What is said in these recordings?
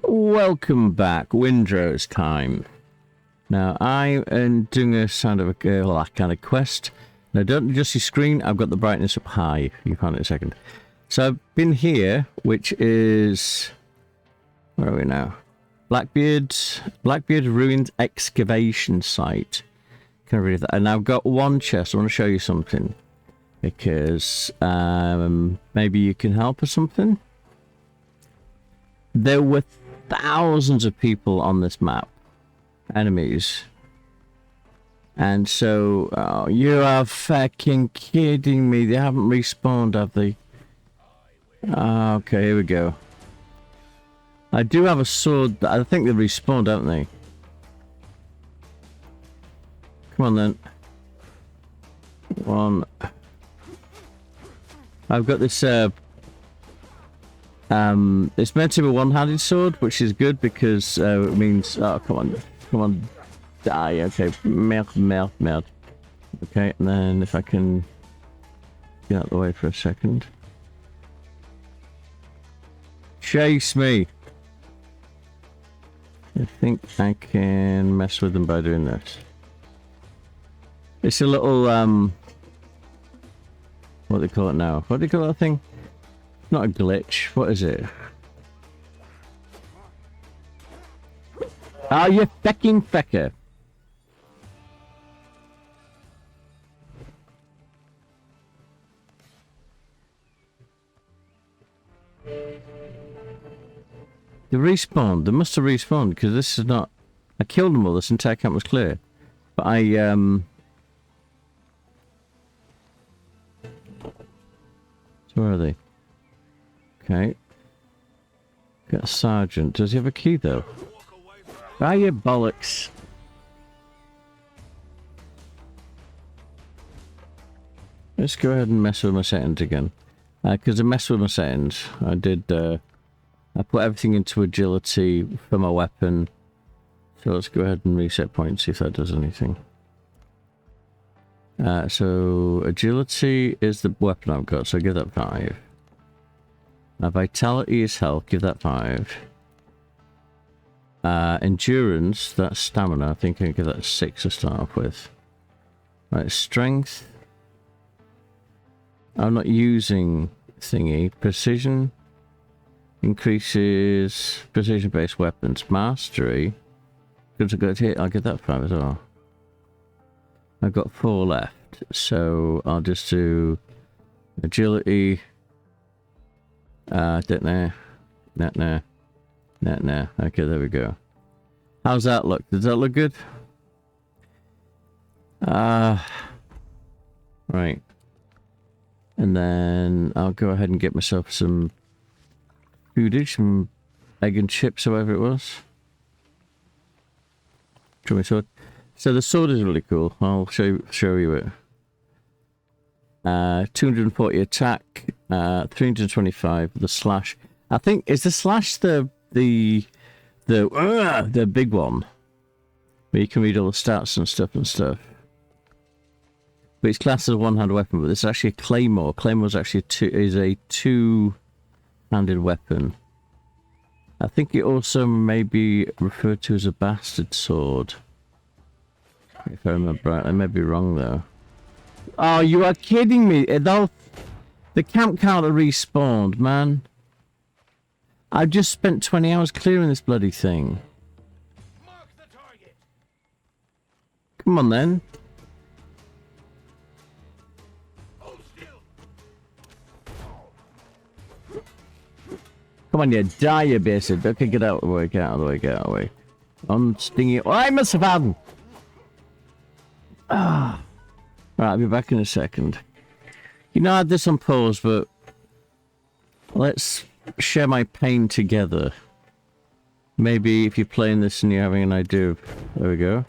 Welcome back, Windrose time. Now, I am doing a kind of quest. Now, don't adjust your screen, I've got the brightness up high. You find it in a second. So, I've been here, which is... Where are we now? Blackbeard ruined excavation site. Can I read that? And I've got one chest. I want to show you something. Because maybe you can help or something. There were thousands of people on this map. Enemies. And so, oh, you are fucking kidding me. They haven't respawned, have they? Okay, here we go. I do have a sword. I think they respawned, don't they? Come on then. One. I've got this, it's meant to be a one-handed sword, which is good because it means... Oh, come on, die. Okay, melt. Okay, and then if I can get out of the way for a second. Chase me! I think I can mess with them by doing this. It's a little, what do they call it now? What do they call that thing? Not a glitch. What is it? Oh, you fucking fecker. They respawned. They must have respawned because this is not... I killed them all. This entire camp was clear. But I, So where are they? Okay. Got a sergeant. Does he have a key though? Ah, you bollocks. Let's go ahead and mess with my settings again. Because I messed with my settings. I did, I put everything into agility for my weapon. So let's go ahead and reset points, see if that does anything. So agility is the weapon I've got, so give that 5. Vitality is health, give that 5. Endurance, that's stamina, I think I can give that 6 to start off with. Right, strength. I'm not using thingy. Precision increases precision-based weapons. Mastery. Good to go to hit. I'll get that 5 as well. I've got 4 left, so I'll just do agility. Don't know. Nah. Okay, there we go. How's that look? Does that look good? Right. And then I'll go ahead and get myself some foodage, some egg and chips, or whatever it was. Show me sword. So the sword is really cool. I'll show you it. 240 attack, 325 the slash. I think is the slash the big one where you can read all the stats and stuff. But it's classed as a one-handed weapon, but this is actually a claymore. Claymore is actually a two-handed weapon. I think it also may be referred to as a bastard sword. If I remember right, I may be wrong though. Oh, you are kidding me! The camp can't have respawned, man. I've just spent 20 hours clearing this bloody thing. Mark the target. Come on then. Hold still. Come on, you die, you bastard. Okay, get out of the way, get out of the way. Unstingy. Oh, I must have had him. Ah. Right, I'll be back in a second. You know, I had this on pause, but let's share my pain together. Maybe if you're playing this and you're having an idea of... There we go.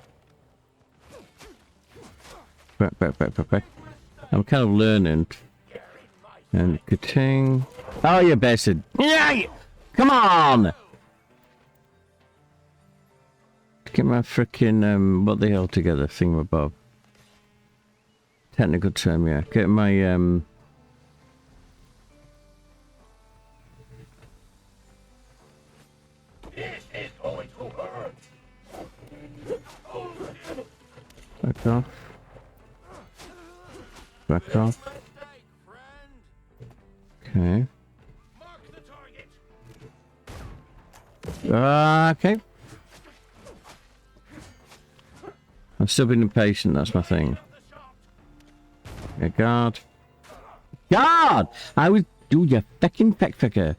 Back. I'm kind of learning. And ka-ting. Oh, you bastard. Yeah! Come on! Get my frickin' what the hell together, thingamabob. Technical term, yeah. Get my Back off. Back off. Mistake, friend. Okay. Mark the target. Okay. I'm still being impatient, that's my thing. Yeah, guard. Guard! I was... Do you feckin' peckfecker.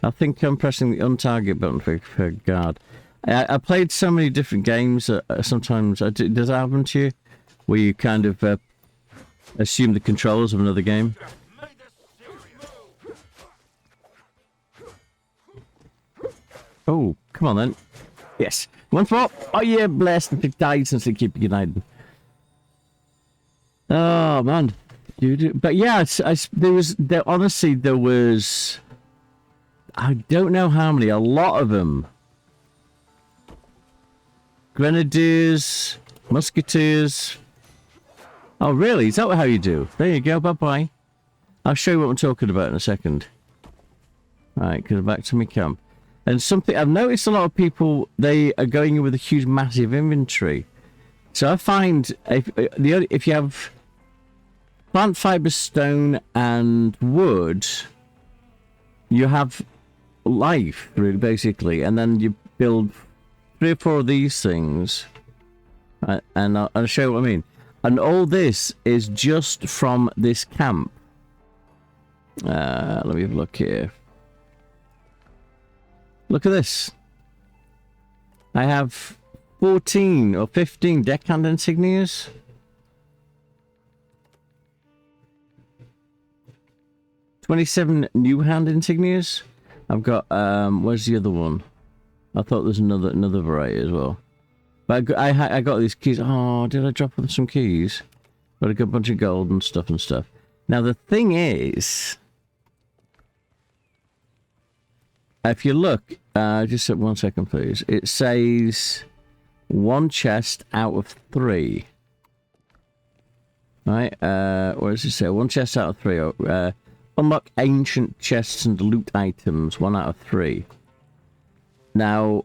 I think I'm pressing the untarget button for guard. I played so many different games sometimes... does that happen to you? Where you kind of assume the controls of another game? Oh, come on then. Yes. Once more. Oh yeah, blessed and died since they keep united. Oh man. But yeah, honestly, there was, I don't know how many, a lot of them. Grenadiers, musketeers. Oh really? Is that how you do? There you go, bye-bye. I'll show you what I'm talking about in a second. Right, go back to my camp. And something I've noticed, a lot of people, they are going in with a huge, massive inventory. So I find if you have plant fiber, stone, and wood, you have life, really, basically, and then you build 3 or 4 of these things, and I'll show you what I mean. And all this is just from this camp. Let me have a look here. Look at this. I have 14 or 15 deckhand insignias. $27 new hand insignias. I've got where's the other one? I thought there's another variety as well. But I got these keys. Oh, did I drop them some keys? Got a good bunch of gold and stuff. Now the thing is, if you look, just 1 second, please. It says 1 chest out of 3. Right? What does it say? 1 chest out of 3. Unlock ancient chests and loot items. 1 out of 3. Now,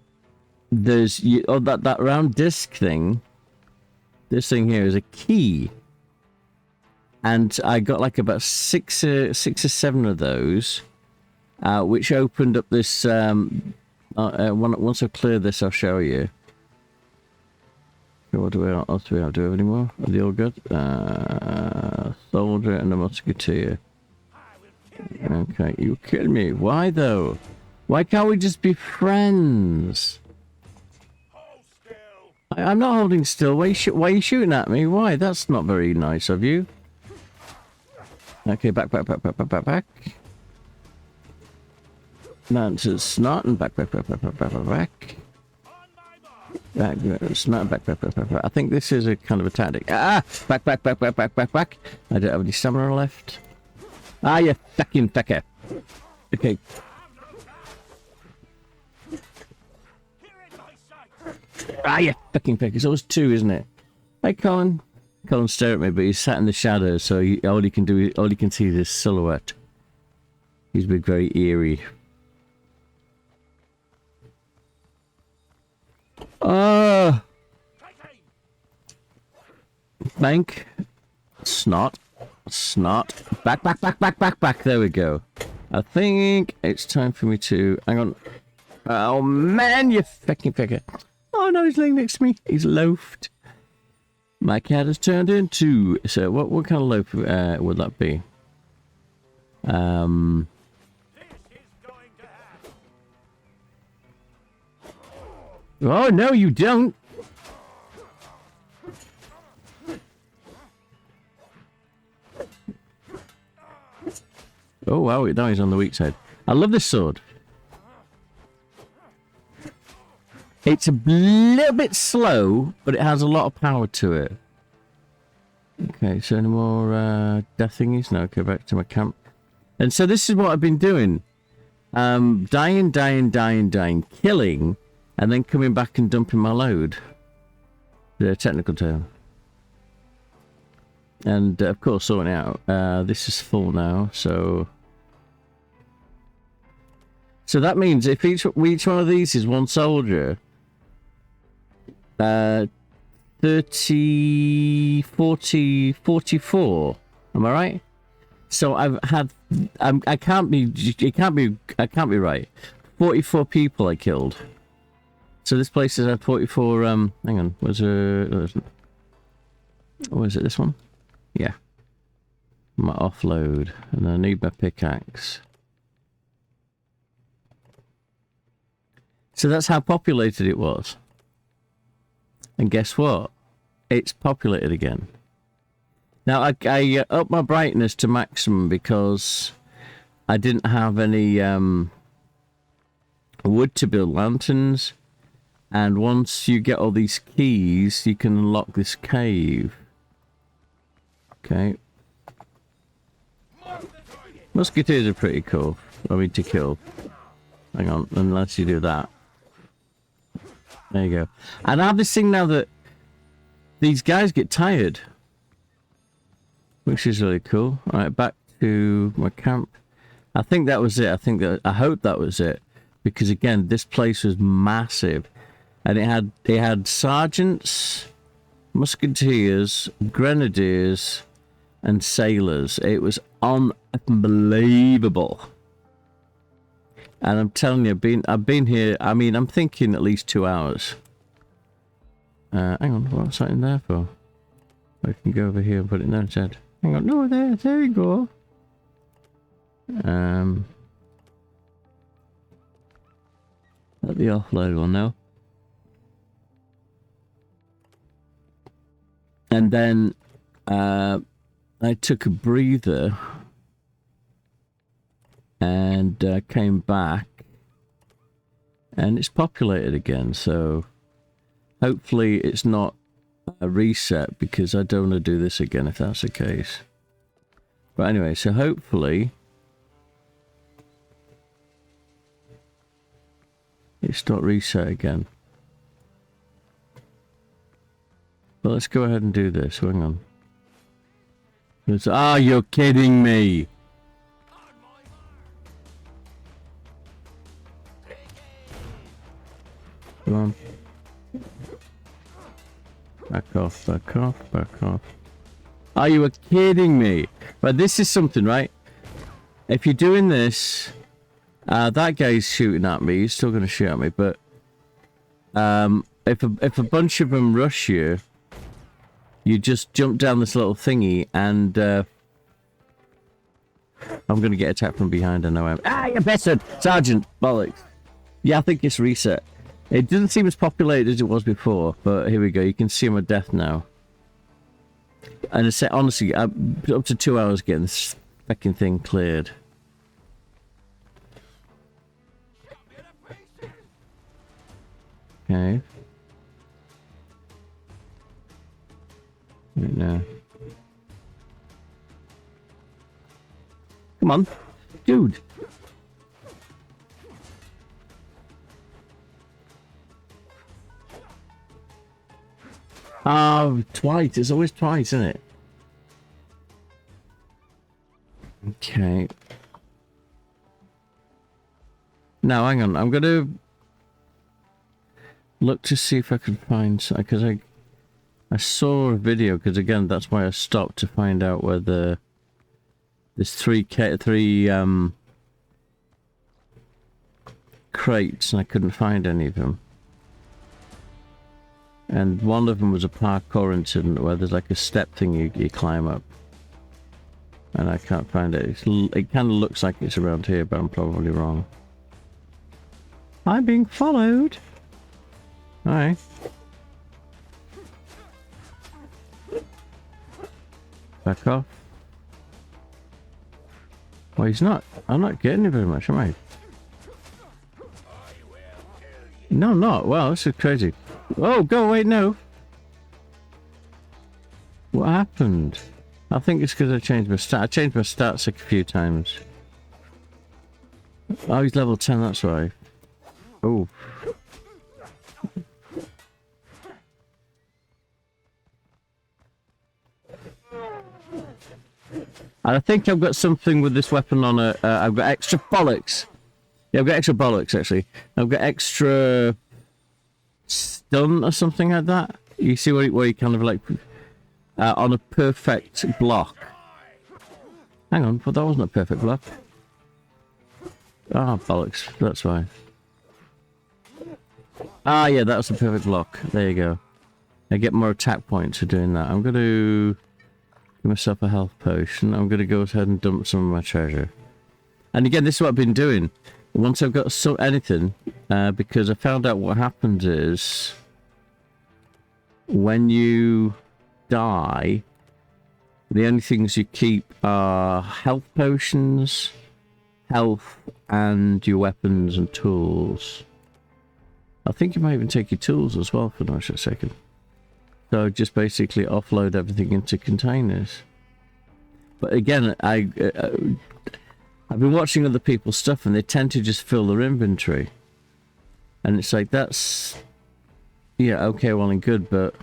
there's that round disc thing. This thing here is a key, and I got like about 6 or 7 of those. Which opened up this, once I clear this, I'll show you. What else do we have? Do we have any more? Are they all good? Soldier and a musketeer. Okay, you kill me. Why though? Why can't we just be friends? I'm not holding still. Why are you shooting at me? Why? That's not very nice of you. Okay, back. Mounted snot and back. Snot, back. I think this is a kind of a tactic. Back. I don't have any stamina left. You fucking fecker. Okay. You fucking fecker. So it was 2, isn't it? Hey, Colin. Colin stared at me, but he's sat in the shadows, so all he can see is his silhouette. He's been very eerie. Bank. Snot. Back. There we go. I think it's time for me to... Hang on. Oh, man, you fucking fecker. Oh, no, he's laying next to me. He's loafed. My cat has turned into... So, what kind of loaf would that be? Oh, no, you don't. Oh, wow, now he's on the weak side. I love this sword. It's a little bit slow, but it has a lot of power to it. Okay, so any more death thingies? No, okay, back to my camp. And so this is what I've been doing. Dying, killing, and then coming back and dumping my load. The technical term. And, of course, sorting out. This is full now, so... So that means if each one of these is 1 soldier... 30 30, 40, 44. Am I right? So I've had, I can't be right. 44 people I killed. So this place has had 44, hang on, was it this one? Yeah. My offload, and I need my pickaxe. So that's how populated it was. And guess what? It's populated again. Now I upped my brightness to maximum because I didn't have any wood to build lanterns, and once you get all these keys you can unlock this cave. Okay. Musketeers are pretty cool. I mean, to kill. Hang on, unless you do that. There you go. And I have this thing now that these guys get tired, which is really cool. All right, back to my camp. I think that was it. I hope that was it, because again, this place was massive, and it had sergeants, musketeers, grenadiers, and sailors. It was unbelievable. And I'm telling you, I've been here. I mean, I'm thinking at least 2 hours. Hang on, what's that in there for? I can go over here and put it in there instead. Hang on, no, there you go. Let the offload one now. And then I took a breather and came back, and it's populated again. So hopefully it's not a reset, because I don't want to do this again if that's the case. But anyway, so hopefully it's not reset again. But let's go ahead and do this. Hang on. Ah, you're kidding me. Come on. Back off, back off, back off. Are you kidding me? But this is something, right? If you're doing this, that guy's shooting at me. He's still going to shoot at me, but if a bunch of them rush you, you just jump down this little thingy, and I'm going to get attacked from behind. I know I am. Ah, you bastard! Sergeant! Bollocks. Yeah, I think it's reset. It doesn't seem as populated as it was before, but here we go. You can see my death now. And it's, honestly, up to 2 hours getting this fucking thing cleared. Okay. Right now. Come on, dude. Oh, twice. It's always twice, isn't it? Okay. Now, hang on. I'm going to look to see if I can find... Because I saw a video, because again, that's why I stopped, to find out whether there's three crates, and I couldn't find any of them. And one of them was a parkour incident where there's like a step thing you climb up. And I can't find it. It kind of looks like it's around here, but I'm probably wrong. I'm being followed. Alright. Back off. Well, he's not. I'm not getting it very much, am I? No, I'm not. Wow, this is crazy. Oh, go away, no. What happened? I think it's because I changed my stat. I changed my stats a few times. Oh, he's level 10, that's why. Oh. And I think I've got something with this weapon on it. I've got extra bollocks. Yeah, I've got extra bollocks, actually. I've got extra stun or something like that. You see where you kind of like on a perfect block. Hang on, but that wasn't a perfect block. Ah, bollocks. That's why. Ah, yeah, that was a perfect block. There you go. I get more attack points for doing that. I'm going to give myself a health potion. I'm going to go ahead and dump some of my treasure. And again, this is what I've been doing. Once I've got anything, because I found out what happens is when you die, the only things you keep are health potions, health, and your weapons and tools. I think you might even take your tools as well for a second. So just basically offload everything into containers. But again, I've been watching other people's stuff and they tend to just fill their inventory. And it's like, that's... yeah, okay, well and good, but...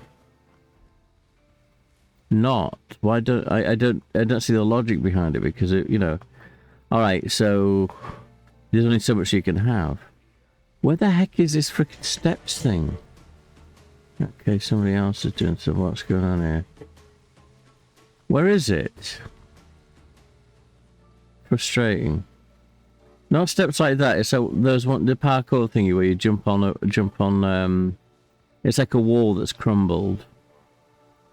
not. Why don't... I don't see the logic behind it because, it, you know... Alright, so... there's only so much you can have. Where the heck is this frickin' steps thing? Okay, somebody else is doing some... what's going on here? Where is it? Frustrating. No steps like that. It's so there's one the parkour thingy where you jump on. It's like a wall that's crumbled.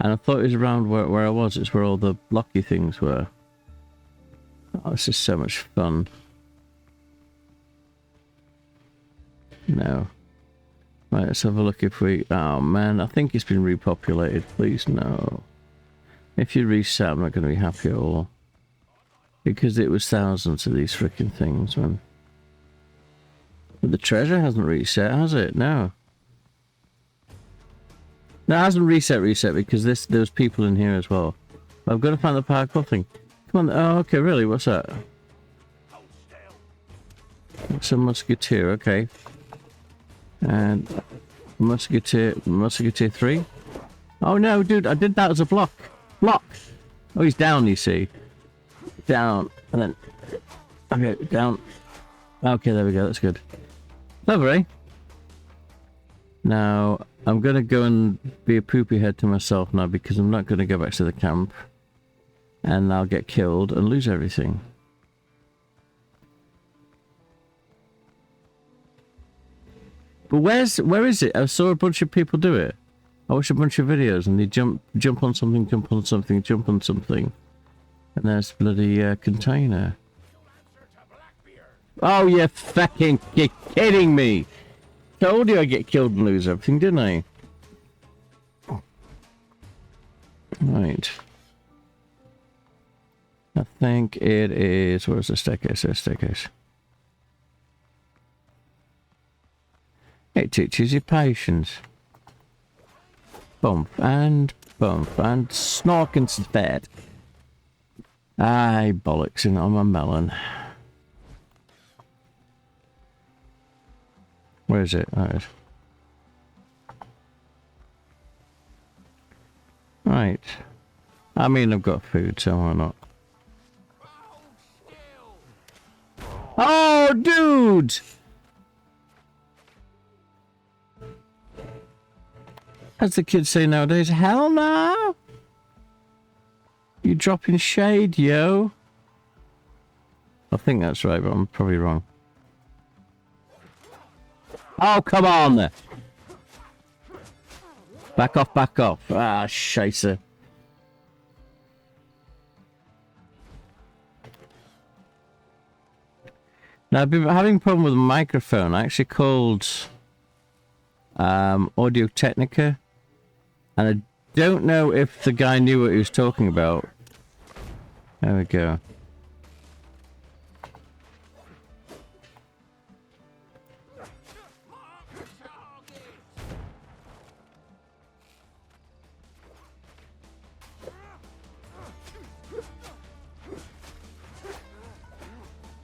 And I thought it was around where I was. It's where all the blocky things were. Oh, this is so much fun. No. Right, let's have a look if we... oh man, I think it's been repopulated. Please, no. If you reset, I'm not going to be happy at all. Because it was thousands of these freaking things, man. But the treasure hasn't reset, has it? No. No, it hasn't reset because there's people in here as well. I've got to find the parkour thing. Come on. Oh, okay, really? What's that? It's a musketeer, okay. And musketeer 3. Oh no, dude, I did that as a block. Block. Oh, he's down, you see. Down, and then... okay, down. Okay, there we go, that's good. Lovely. Now, I'm going to go and be a poopy head to myself now because I'm not going to go back to the camp. And I'll get killed and lose everything. But where is it? I saw a bunch of people do it. I watched a bunch of videos and they jump on something, jump on something, jump on something. And there's bloody container. Oh, you're fucking kidding me! Told you I'd get killed and lose everything, didn't I? Right. I think it is... where's the staircase? There's staircase. It teaches you patience. Bump and snork instead. Aye, bollocks in on my melon. Where is it? Alright. Right. I mean, I've got food, so why not? Oh, dude! As the kids say nowadays, hell no! You dropping shade, yo? I think that's right, but I'm probably wrong. Oh, come on! Back off, back off. Ah, scheisse. Now, I've been having a problem with the microphone. I actually called Audio Technica. And I don't know if the guy knew what he was talking about. There we go.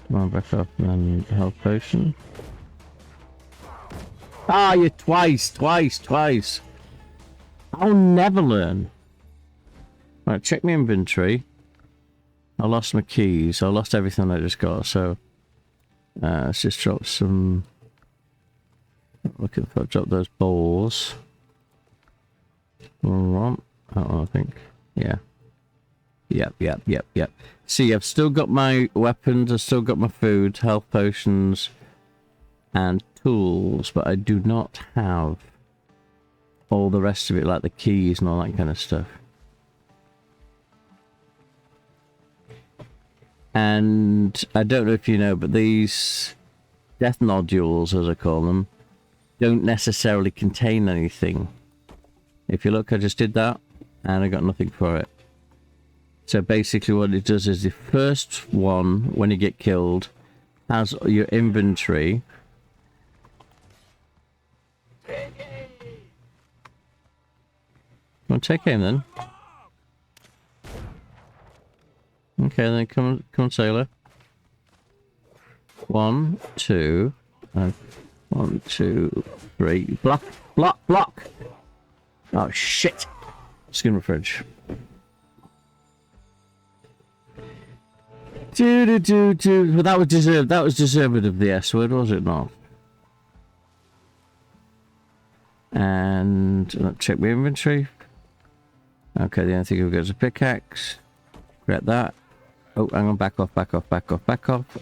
Come on, back up and health potion. Ah, you twice. I'll never learn. Right, check my inventory. I lost my keys. I lost everything I just got, so... let's just drop some... looking for drop those balls. One. Oh, I think. Yeah. Yep. See, I've still got my weapons, I've still got my food, health potions, and tools, but I do not have all the rest of it, like the keys and all that kind of stuff. And I don't know if you know, but these death nodules, as I call them, don't necessarily contain anything. If you look, I just did that, and I got nothing for it. So basically what it does is the first one, when you get killed, has your inventory. Well, take aim then. Okay, then come on, sailor. 1, 2, 1, 2, 3. Block! Oh shit! Skin my fridge. Well, that was deserved. That was deserved of the S word, was it not? And let's check my inventory. Okay, the only thing we've got is a pickaxe. Grab that. Oh, hang on, back off,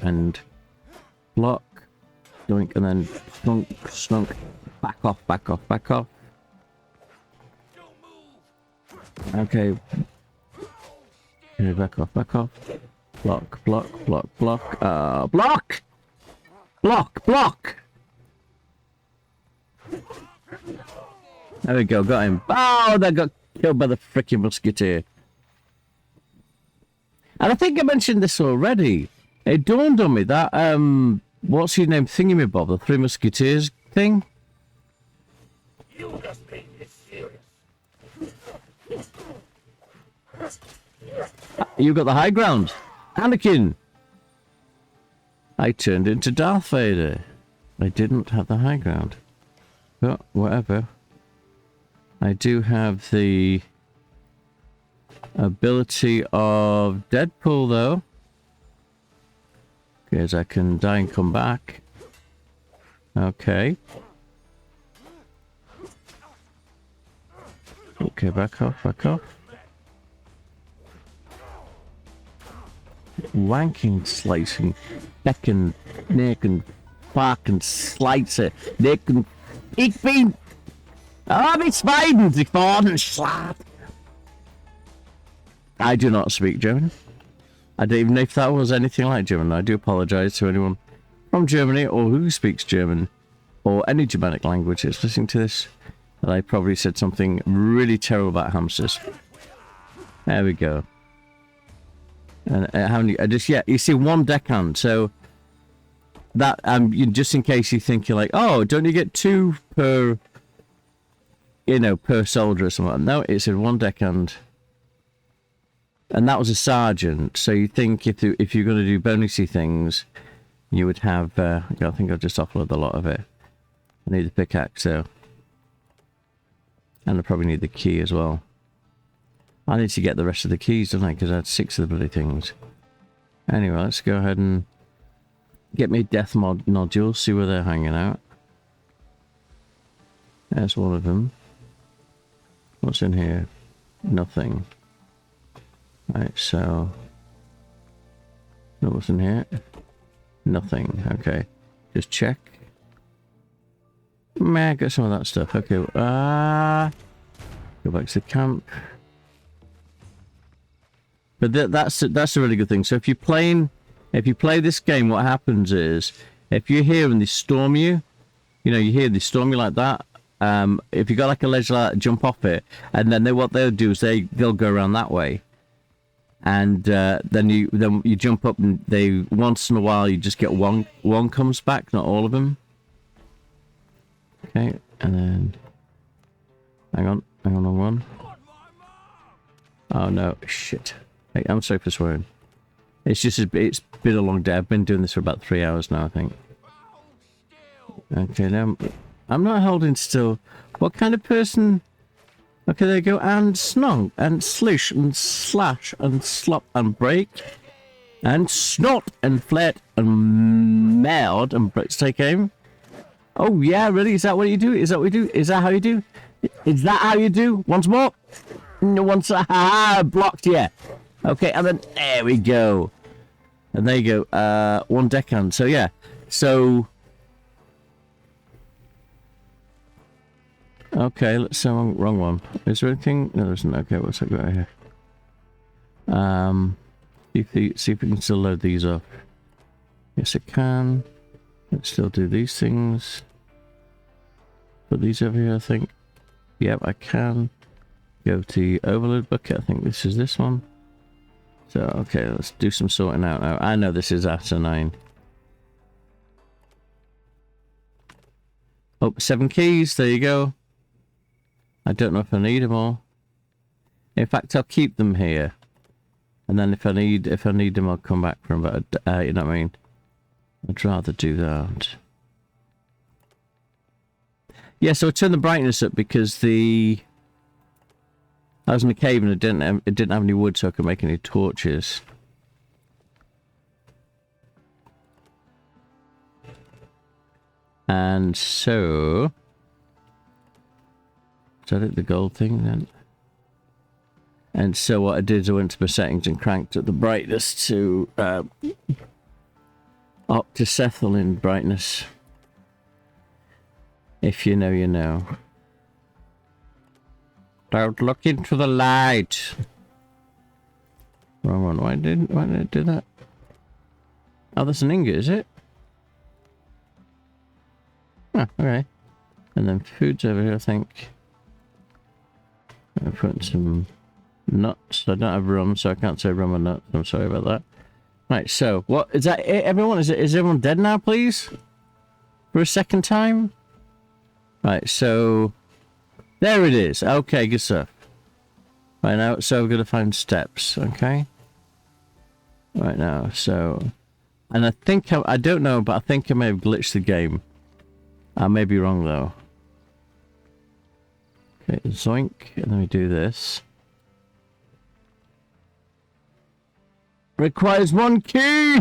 and block, doink, and then snunk, back off. Okay. Okay, back off. Block. Block! There we go, got him. Oh, that got killed by the freaking musketeer. And I think I mentioned this already. It dawned on me that, what's his name, Thingamabob, the Three Musketeers thing? You just made this serious. You got the high ground. Anakin! I turned into Darth Vader. I didn't have the high ground. But, whatever. I do have the ability of Deadpool, though. Because I can die and come back. Okay. Okay, back off. Wanking, slicing, becken, neck and fucking slicer, neck and ik bin. Oh, it's fine, sich vorn slap. I do not speak German. I don't even know if that was anything like German. I do apologise to anyone from Germany or who speaks German or any Germanic language that's listening to this. That I probably said something really terrible about hamsters. There we go. And how many? You see one deckhand. So that just in case you think you're like, oh, don't you get 2 per, per soldier or something? No, it's in one deckhand. And that was a sergeant. So you think if you're going to do bonusy things, you would have. I think I'll just offload a lot of it. I need the pickaxe though, and I probably need the key as well. I need to get the rest of the keys, don't I? Because I had 6 of the bloody things. Anyway, let's go ahead and get me death nodules, see where they're hanging out. There's one of them. What's in here? Nothing. Right, so... What's in here? Nothing. Okay. Just check. Meh, get some of that stuff. Okay. Go back to the camp. But that's a really good thing. So if you play this game, what happens is if you're here and they storm you, you hear they storm you like that. If you got like a ledge like that, jump off it, and then what they'll do is they'll go around that way, and then you jump up and they once in a while you just get one comes back, not all of them. Okay, and then hang on one. Oh no, shit. Hey, I'm sorry for swearing. It's been a long day. I've been doing this for about 3 hours now, I think. Okay, now I'm not holding still. What kind of person? Okay, there you go. And snong and slish and slash and slop and break and snot and flat and meld and take aim. Oh yeah, really? Is that what you do? Is that what you do? Is that how you do? Is that how you do? Once more. No, once. Blocked. Yeah. Okay, and then there we go. And there you go. One deckhand. So yeah. So. Okay, let's say wrong one. Is there anything? No, there isn't. Okay, what's that got here? See if we can still load these up. Yes, it can. Let's still do these things. Put these over here, I think. Yep, I can. Go to the overload bucket. I think this is this one. So, okay, let's do some sorting out now. I know this is asinine. Oh, 7 keys. There you go. I don't know if I need them all. In fact, I'll keep them here. And then if I need them, I'll come back for them. But you know what I mean? I'd rather do that. Yeah, so I turned the brightness up because I was in a cave and it didn't have any wood, so I could make any torches. And so, is that it, the gold thing then? And so what I did is I went to my settings and cranked up the brightness to octacethyl brightness. If you know, you know. Don't look into the light. Wrong one. Why did I do that? Oh, that's an ingot, is it? Oh, okay. And then food's over here, I think. I'm putting some nuts. I don't have rum, so I can't say rum or nuts. I'm sorry about that. Right, so what is that? Everyone, is everyone dead now, please? For a second time? Right, so there it is. Okay, good stuff. Right now, so we're gonna find steps. Okay. Right now, so, and I think I don't know, but I think I may have glitched the game. I may be wrong though. Okay, zoink, and then we do this. Requires 1 key.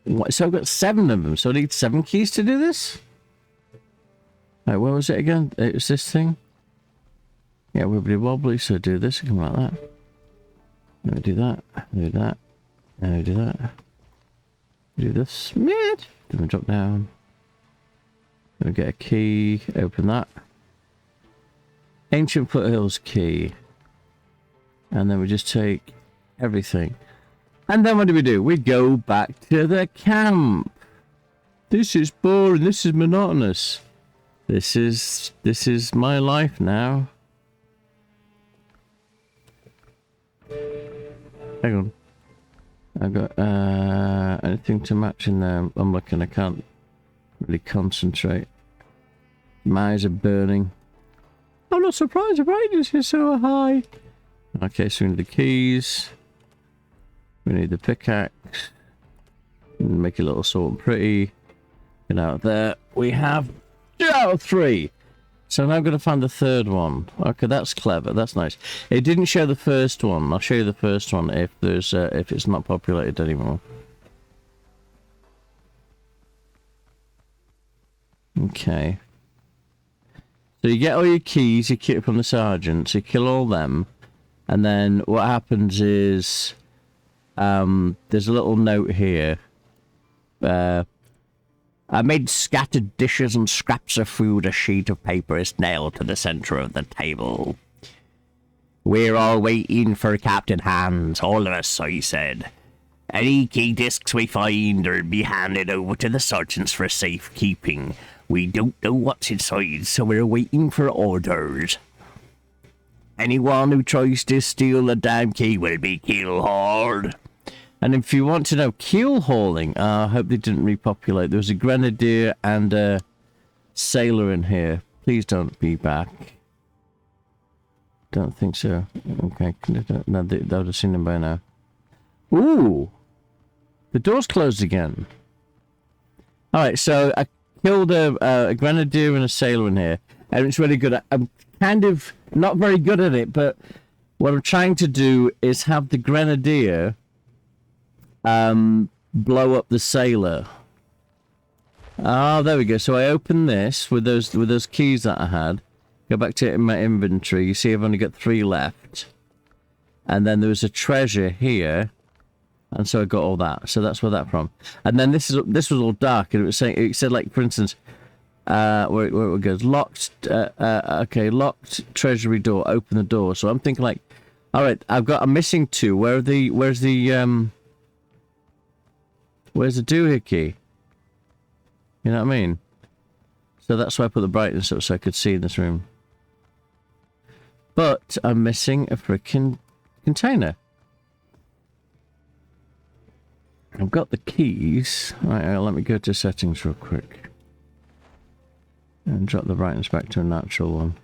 What, so I've got 7 of them, so I need 7 keys to do this? Right, where was it again? It was this thing? Yeah, wibbly wobbly, so do this, something like that. Then we do that, do that, and we do that. Do this, then we drop down. Then we get a key, open that. Ancient Foothills key. And then we just take everything. And then what do? We go back to the camp. This is boring, this is monotonous. This is my life now. Hang on. I got anything to match in there. I'm looking, I can't really concentrate. My eyes are burning. I'm not surprised the brightness is so high. Okay, so we need the keys. We need the pickaxe. Make it a little sort and pretty. Get out there. We have 3. So now I'm going to find the 3rd one. Okay, that's clever. That's nice. It didn't show the first one. I'll show you the first one if there's if it's not populated anymore. Okay. So you get all your keys. You get from the sergeants. You kill all them, and then what happens is. There's a little note here. Amid scattered dishes and scraps of food, a sheet of paper is nailed to the center of the table. We're all waiting for Captain Hans, all of us, I said. Any key discs we find are be handed over to the sergeants for safekeeping. We don't know what's inside, so we're waiting for orders. Anyone who tries to steal the damn key will be killed hard. And if you want to know keel hauling, I hope they didn't repopulate. There was a grenadier and a sailor in here. Please don't be back. Don't think so. Okay, no, they would have seen them by now. Ooh! The door's closed again. Alright, so I killed a grenadier and a sailor in here. and it's really good. I'm kind of not very good at it, but what I'm trying to do is have the grenadier blow up the sailor. Oh, there we go. So I open this with those keys that I had. Go back to it in my inventory. You see I've only got 3 left. And then there was a treasure here. And so I got all that. So that's where that from. And then this was all dark, and it was saying, it said, like, for instance, where it goes, locked, okay, locked treasury door, open the door. So I'm thinking, like, all right, I'm missing 2. Where's the doohickey? You know what I mean? So that's why I put the brightness up so I could see in this room. But I'm missing a freaking container. I've got the keys. Right, let me go to settings real quick. And drop the brightness back to a natural one.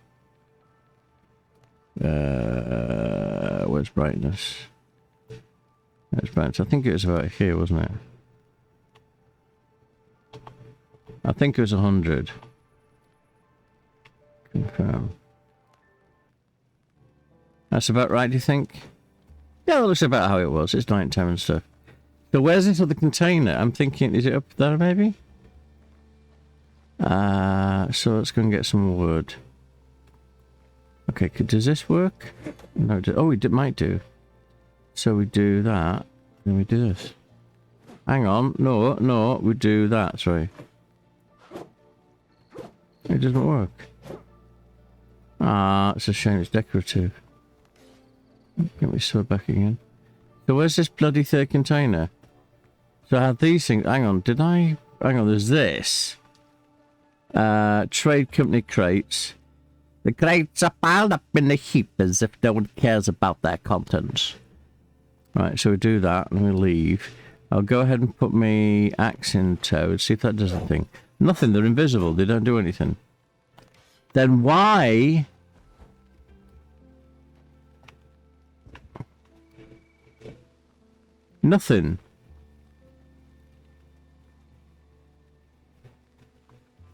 Where's brightness? There's brightness. I think it was about here, wasn't it? I think it was 100. Confirm. That's about right, do you think? Yeah, that looks about how it was. It's night time and stuff. So where's this other container? I'm thinking, is it up there maybe? So let's go and get some wood. Okay, does this work? No, oh, it might do. So we do that, then we do this. Hang on, no, we do that, sorry. It doesn't work. Ah, it's a shame, it's decorative. Get me sword back again. So where's this bloody 3rd container? So I have these things. Hang on, hang on, there's this. Trade company crates. The crates are piled up in a heap as if no one cares about their contents. Right, so we do that and we leave. I'll go ahead and put my axe in tow and see if that does anything. Nothing, they're invisible, they don't do anything. Then why... Nothing.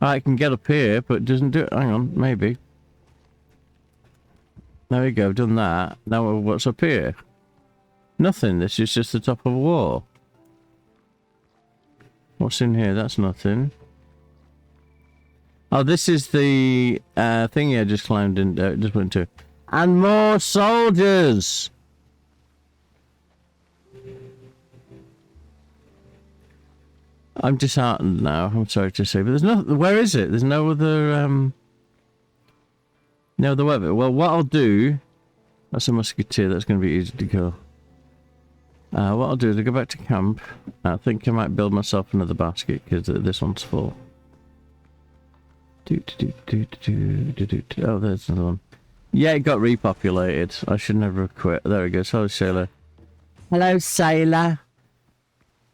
I can get up here, but it doesn't do it. Hang on, maybe. There we go, done that. Now what's up here? Nothing, this is just the top of a wall. What's in here? That's nothing. Oh, this is the thingy I just climbed in, just went to. And more soldiers! I'm disheartened now, I'm sorry to say, but there's no... Where is it? There's no other, no other weapon. Well, what I'll do... That's a musketeer, that's going to be easy to kill. What I'll do is I'll go back to camp. I think I might build myself another basket, because this one's full. Oh, there's another one. Yeah, it got repopulated. I should never have quit. There it goes. Hello, sailor. Hello, sailor.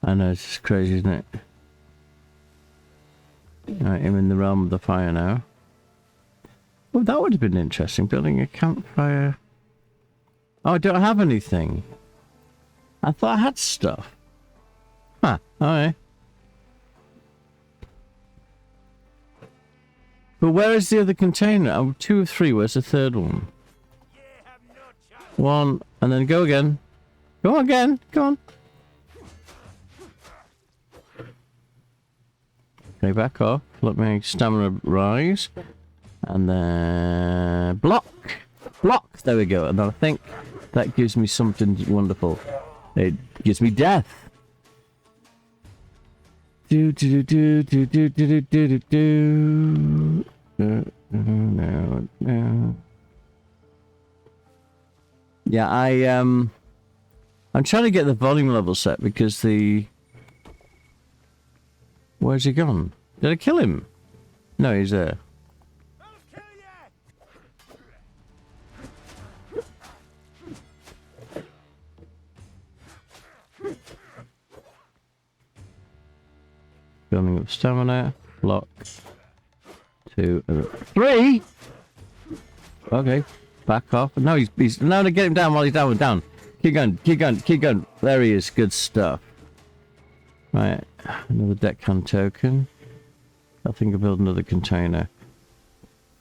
I know, it's just crazy, isn't it? Right, I'm in the realm of the fire now. Well, that would have been interesting, building a campfire. Oh, I don't have anything. I thought I had stuff. Huh, alright. But where is the other container? Oh, 2 of 3, where's the 3rd one? 1, and then go again. Go again, go on. Okay, back off. Let me stamina rise. And then... Block! Block! There we go. And I think that gives me something wonderful. It gives me death. Do do do do do do do do do. No. Yeah, I'm trying to get the volume level set because the... Where's he gone? Did I kill him? No, he's there. Building up stamina. Block. 2, 3. Okay, back off. No, he's no, get him down while he's down. Keep going. There he is. Good stuff. Right, another deckhand token. I think I'll build another container.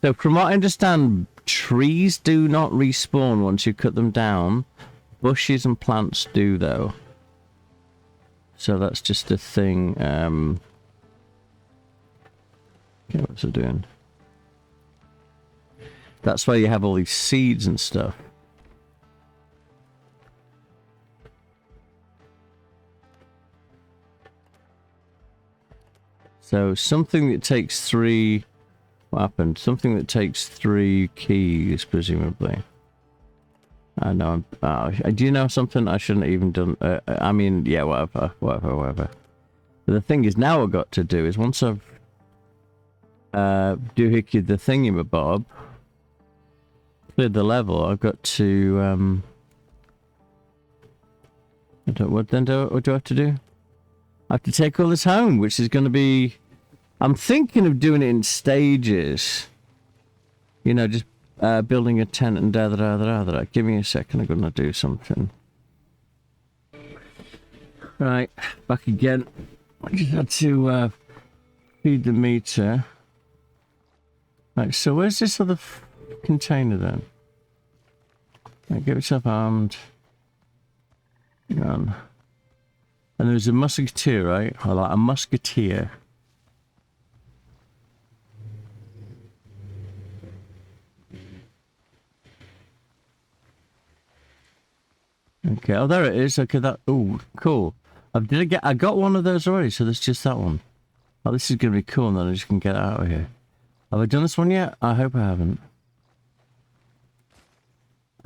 So from what I understand, trees do not respawn once you cut them down. Bushes and plants do, though. So that's just a thing. Okay, what's it doing? That's why you have all these seeds and stuff. So something that takes 3... What happened? Something that takes 3 keys, presumably. I know. Do you know something I shouldn't have even done? I mean, yeah, whatever. But the thing is, now I've got to do is once I've doohickeyd the thingamabob, cleared the level, I've got to what do I have to do? I have to take all this home, which is going to be... I'm thinking of doing it in stages. You know, just building a tent and da-da-da-da-da-da. Give me a second, I'm going to do something. Right, back again. I just had to feed the meter. Right, so where's this other container then? Right, get yourself armed. Hang on. And there's a musketeer, right? I like a musketeer. Okay, oh there it is. Okay, that... Oh, cool. I got one of those already, so there's just that one. Oh, this is going to be cool, and then I just can get out of here. Have I done this one yet? I hope I haven't.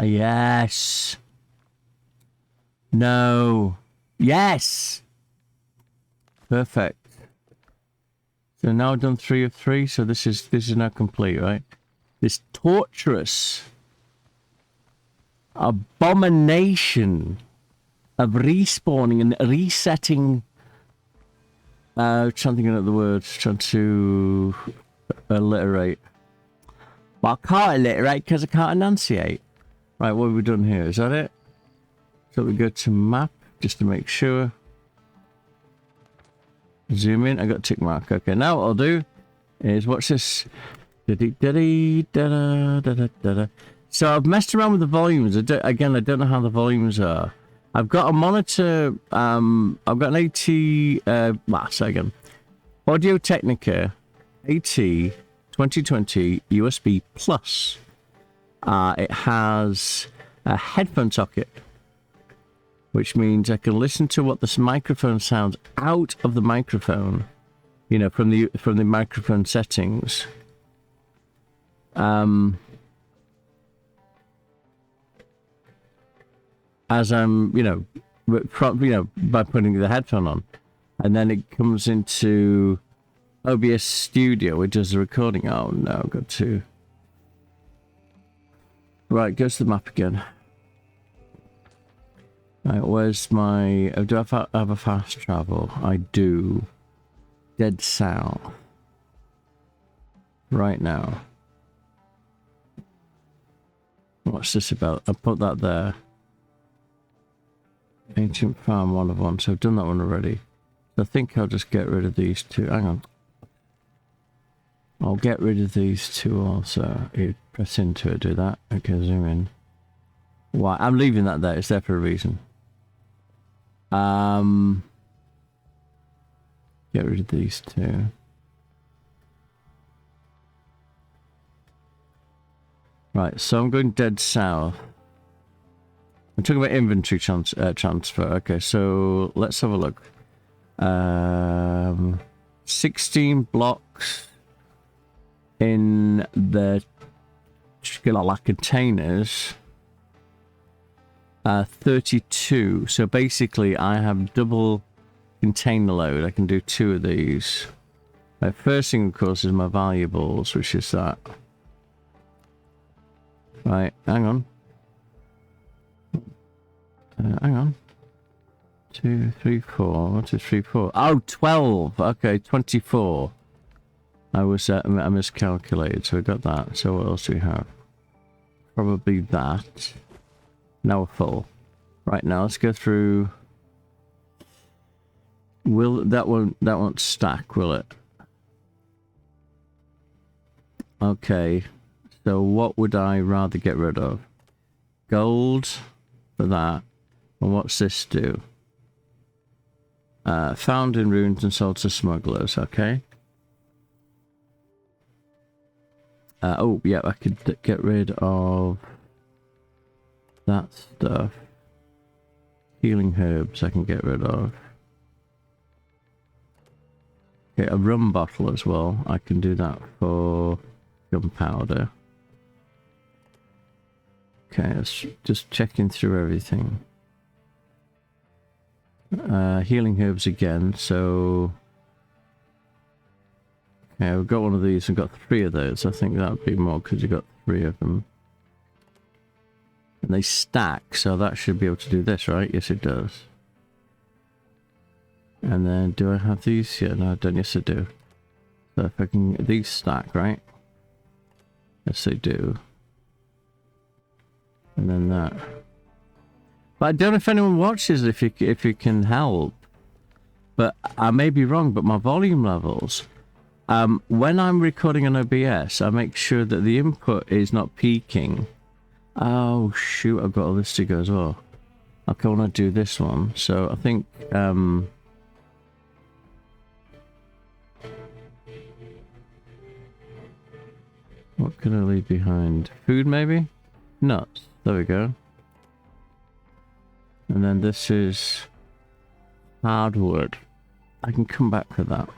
Yes! No! Yes! Perfect. So now I've done 3 of 3, so this is now complete, right? This torturous... abomination of respawning and resetting. Trying to think of the words. Trying to alliterate. But I can't alliterate because I can't enunciate. Right, what have we done here? Is that it? So we go to map just to make sure. Zoom in. I got a tick mark. Okay, now what I'll do is watch this. So I've messed around with the volumes. Again, I don't know how the volumes are. I've got a monitor. I've got an AT. Audio Technica AT 2020 USB Plus. It has a headphone socket, which means I can listen to what this microphone sounds out of the microphone. You know, from the microphone settings. As I'm, by putting the headphone on, and then it comes into OBS Studio, which does the recording. Oh no, I've got to. Right, go to the map again. Right, where's my? Do I have a fast travel? I do. Dead south. Right now. What's this about? I put that there. Ancient Farm 1 of 1, so I've done that one already. So I think I'll just get rid of these 2. Hang on. I'll get rid of these 2 also. You press into it, do that. Okay, zoom in. Why? I'm leaving that there. It's there for a reason. Get rid of these 2. Right, so I'm going dead south. I'm talking about inventory transfer. Okay, so let's have a look. 16 blocks in the containers. 32. So basically, I have double container load. I can do 2 of these. My first thing, of course, is my valuables, which is that. Right, hang on. Hang on. 2, 3, 4. 1, 2, 3, 4. Oh, 12. Okay, 24. I miscalculated, so I got that. So what else do we have? Probably that. Now we're full. Right, now let's go through. That won't stack, will it? Okay, so what would I rather get rid of? Gold for that. And what's this do? Found in ruins and sold to smugglers, okay. Oh, yeah, I could get rid of that stuff. Healing herbs I can get rid of. Okay, a rum bottle as well. I can do that for gunpowder. Okay, let's just checking through everything. Healing herbs again, so... Okay, we've got one of these and got 3 of those. I think that would be more because you got 3 of them. And they stack, so that should be able to do this, right? Yes, it does. And then, do I have these? Yeah, no, I don't. Yes, I do. So if I can... These stack, right? Yes, they do. And then that. But I don't know if anyone watches if you can help. But I may be wrong, but my volume levels... when I'm recording on OBS, I make sure that the input is not peaking. Oh, shoot, I've got all this to go as well. Okay, I want to do this one. So I think... what can I leave behind? Food, maybe? Nuts. There we go. And then this is hardwood. I can come back for that.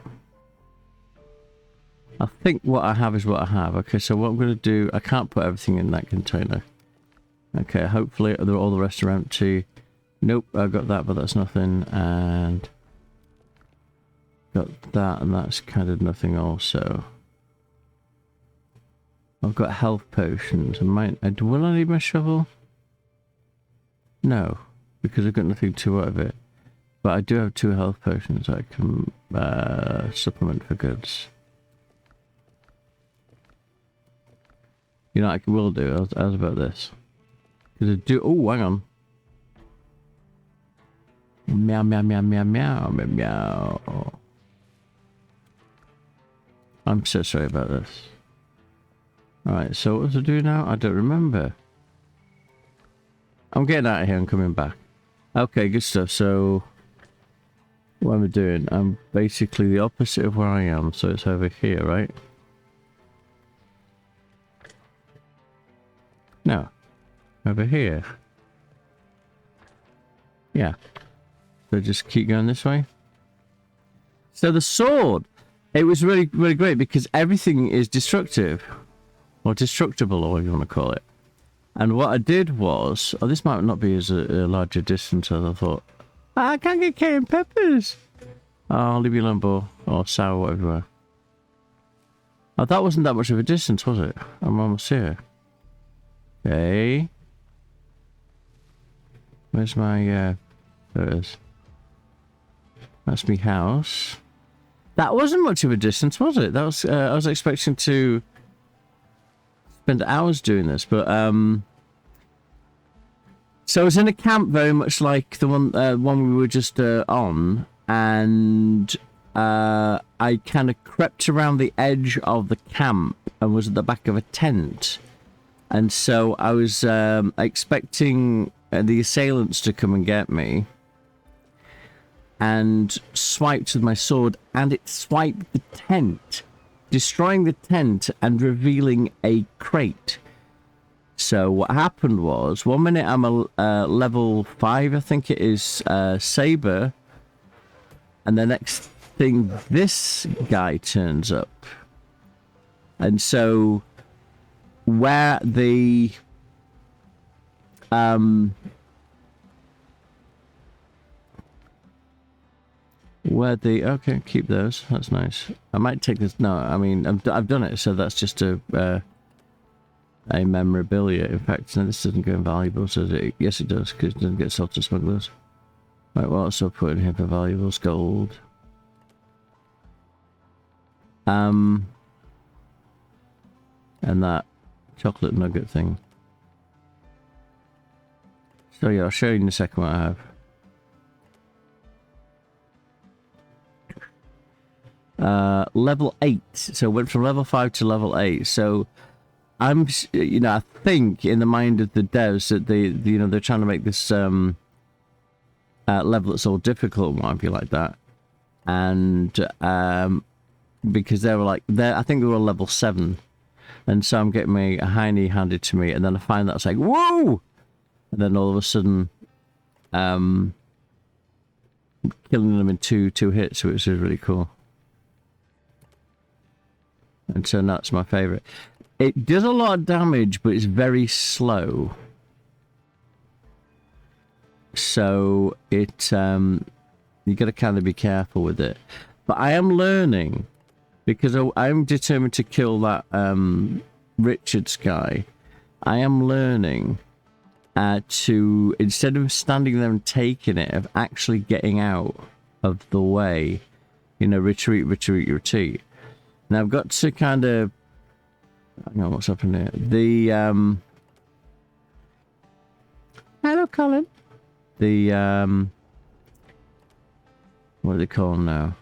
I think what I have is what I have. Okay, so what I'm going to do... I can't put everything in that container. Okay, hopefully all the rest are empty. Nope, I got that, but that's nothing. And... got that, and that's kind of nothing also. I've got health potions. Will I need my shovel? No, because I've got nothing to out of it. But I do have 2 health potions I can supplement for goods. You know, I will do. I was about this. Because I do. Oh, hang on. Meow, meow, meow, meow, meow, meow, meow. I'm so sorry about this. Alright, so what was I doing now? I don't remember. I'm getting out of here and coming back. Okay, good stuff. So, what am I doing? I'm basically the opposite of where I am. So it's over here, right? No. Over here. Yeah. So just keep going this way. So the sword! It was really, really great because everything is destructive. Or destructible, or whatever you want to call it. And what I did was... Oh, this might not be as a larger distance as I thought. I can't get cayenne peppers! Oh, I'll leave you alone, Bo. Or sour, whatever you are. Oh, that wasn't that much of a distance, was it? I'm almost here. Okay. Where's my... there it is. That's my house. That wasn't much of a distance, was it? That was... I was expecting to... spend hours doing this, but so I was in a camp very much like the one we were just on, and I kind of crept around the edge of the camp and was at the back of a tent, and so I was expecting the assailants to come and get me, and swiped with my sword, and it swiped the tent, destroying the tent and revealing a crate. So what happened was, 1 minute I'm a level 5, I think it is, saber, and the next thing this guy turns up. And so where the okay, keep those. That's nice. I might take this. No, I mean I've done it, so that's just a memorabilia. In fact, no, this doesn't go in valuables. Does it? Yes, it does, because it doesn't get sold to smugglers. Right, what else I'll put in here for valuables? Gold. And that chocolate nugget thing. So yeah, I'll show you in a second what I have. level 8. So went from level 5 to level 8. So I'm, I think in the mind of the devs that they're trying to make this level that's all difficult, might be like that. And because they were like, I think they were level 7. And so I'm getting a hiney handed to me, and then I find that it's like, whoa! And then all of a sudden, killing them in two hits, which is really cool. And so that's my favourite. It does a lot of damage, but it's very slow. So it, you got to kind of be careful with it. But I am learning, because I'm determined to kill that Richards guy. I am learning to, instead of standing there and taking it, of actually getting out of the way. Retreat, retreat, retreat. Now I've got to kind of, hang on, what's happened here? The hello, Colin. The what do they call them now?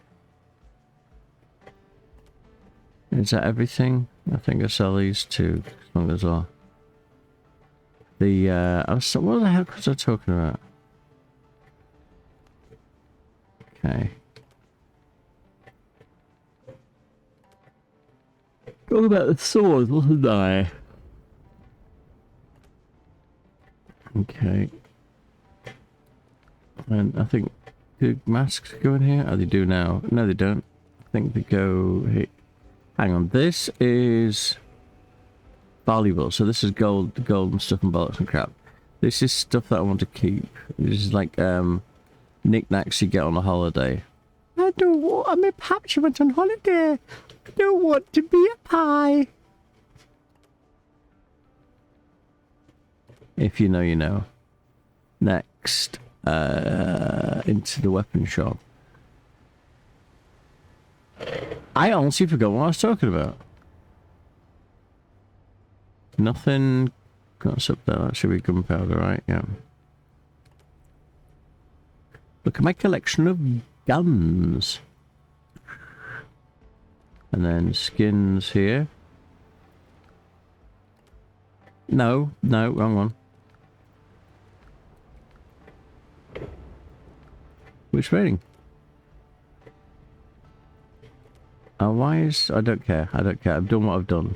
Is that everything? I think I sell these two as well. The what the heck was I talking about? Okay. What about the sword, wasn't I? Okay. And I think, do masks go in here? Oh, they do now. No, they don't. I think they go here. Hang on, this is valuable. So this is gold and stuff and bollocks and crap. This is stuff that I want to keep. This is like knickknacks you get on a holiday. I don't want, I mean, perhaps you went on holiday. I don't want to be a pie. If you know, you know. Next, into the weapon shop. I honestly forgot what I was talking about. Nothing. What's up there? That should be gunpowder, right? Yeah. Look at my collection of guns. And then skins here. No, wrong one. Which rating? Why is... I don't care. I've done what I've done.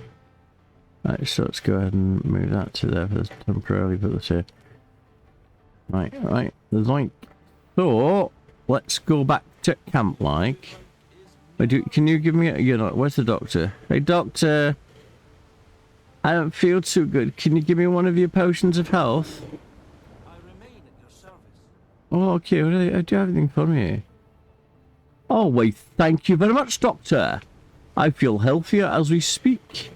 Right, so let's go ahead and move that to there for this temporarily, put this here. Right, there's like... So, let's go back to camp, like. Can you give me a... where's the doctor? Hey, doctor! I don't feel too good. Can you give me one of your potions of health? I remain at your service. Oh, okay. Do you have anything for me? Oh, wait. Thank you very much, doctor. I feel healthier as we speak.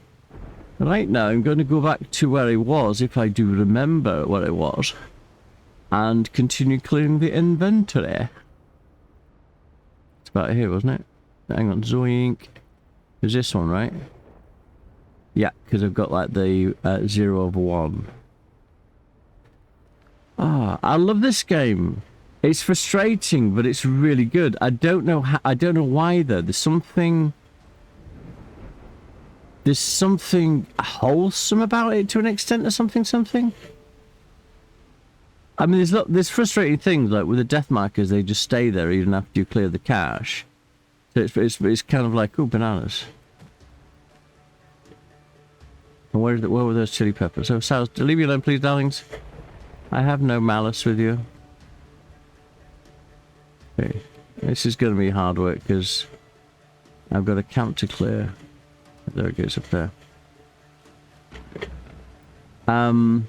Right now, I'm going to go back to where I was, if I do remember where I was, and continue clearing the inventory. It's about here, wasn't it? Hang on, zoink. There's this one, right? Yeah, because I've got like the 0 of 1. Ah, I love this game. It's frustrating, but it's really good. I don't know how, I don't know why though. There's something wholesome about it to an extent, or something. I mean, there's frustrating things like with the death markers. They just stay there even after you clear the cache. So it's kind of like, oh, bananas. And where were those chili peppers? Oh, Sal, leave me alone, please, darlings. I have no malice with you. Okay, this is going to be hard work because I've got a camp to clear. There it goes up there. Trying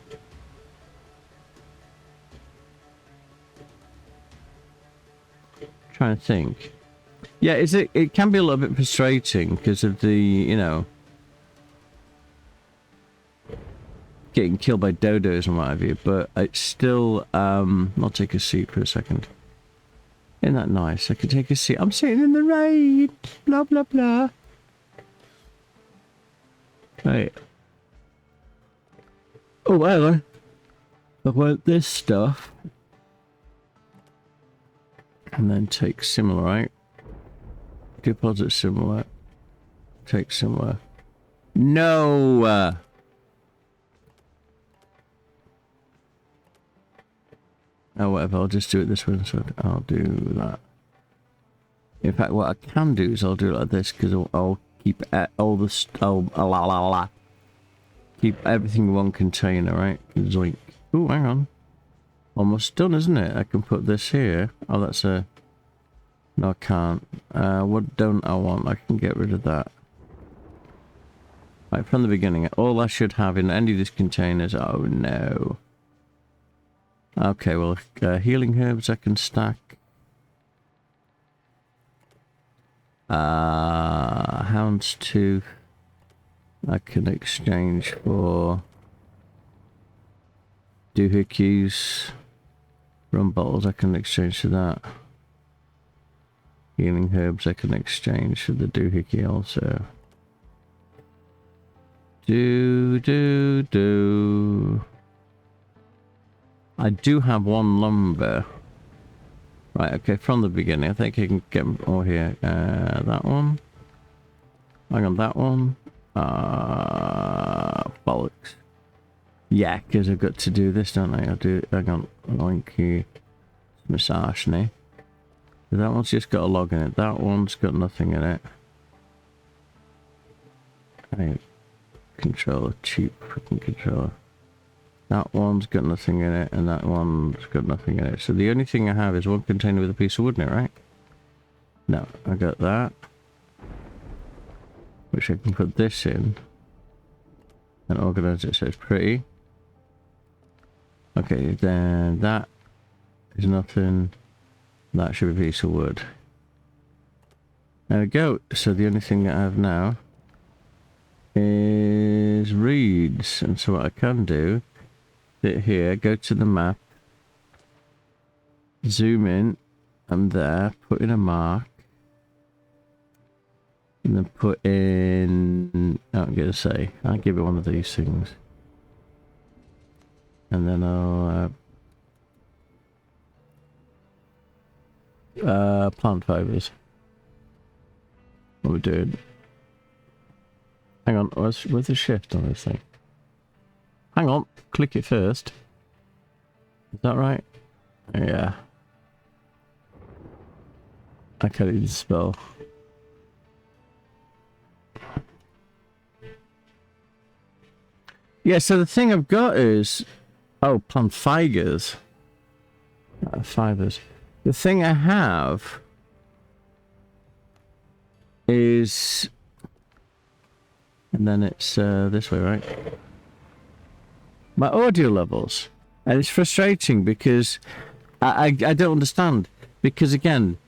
to think. Yeah, it can be a little bit frustrating because of the, you know, getting killed by dodos and what have you, but it's still, I'll take a seat for a second. Isn't that nice? I can take a seat. I'm sitting in the rain. Blah, blah, blah. Right. Oh, well, I want this stuff. And then take similar, right? deposit similar. Take similar. No! Oh, whatever, I'll just do it this way instead. I'll do that. In fact, what I can do is I'll do it like this, because I'll keep all the keep everything in one container, right? Zoink. Oh, hang on. Almost done, isn't it? I can put this here. Oh, that's a... No, I can't. What don't I want? I can get rid of that. Right, from the beginning, all I should have in any of these containers... Oh, no. Okay, well, healing herbs I can stack. Houndstooth I can exchange for doohickeys. Rum bottles I can exchange for that. Healing herbs I can exchange for the doohickey also. I do have one lumber. Right, okay, from the beginning. I think I can get more here. That one. Hang on, that one. Bollocks. Yeah, because I've got to do this, don't I? I'll do it. Hang on. Oinky. Massage me. That one's just got a log in it. That one's got nothing in it. Hey, controller. Cheap freaking controller. That one's got nothing in it, and that one's got nothing in it. So the only thing I have is one container with a piece of wood in it, right? No, I got that. Which I can put this in. And organize it so it's pretty. Okay, then that is nothing. That should be a piece of wood. There we go. So the only thing that I have now is reeds. And so what I can do... Sit here, go to the map, zoom in, I'm there, put in a mark, and then put in, I'm going to say, I'll give it one of these things, and then I'll plant fibers. What we're doing. Hang on, where's the shift on this thing? Hang on, click it first. Is that right? Yeah. I can't even spell. Yeah, so the thing I've got is... Oh, plant fibers. Fibers. The thing I have is... And then it's this way, right? My audio levels, and it's frustrating because I don't understand, because again,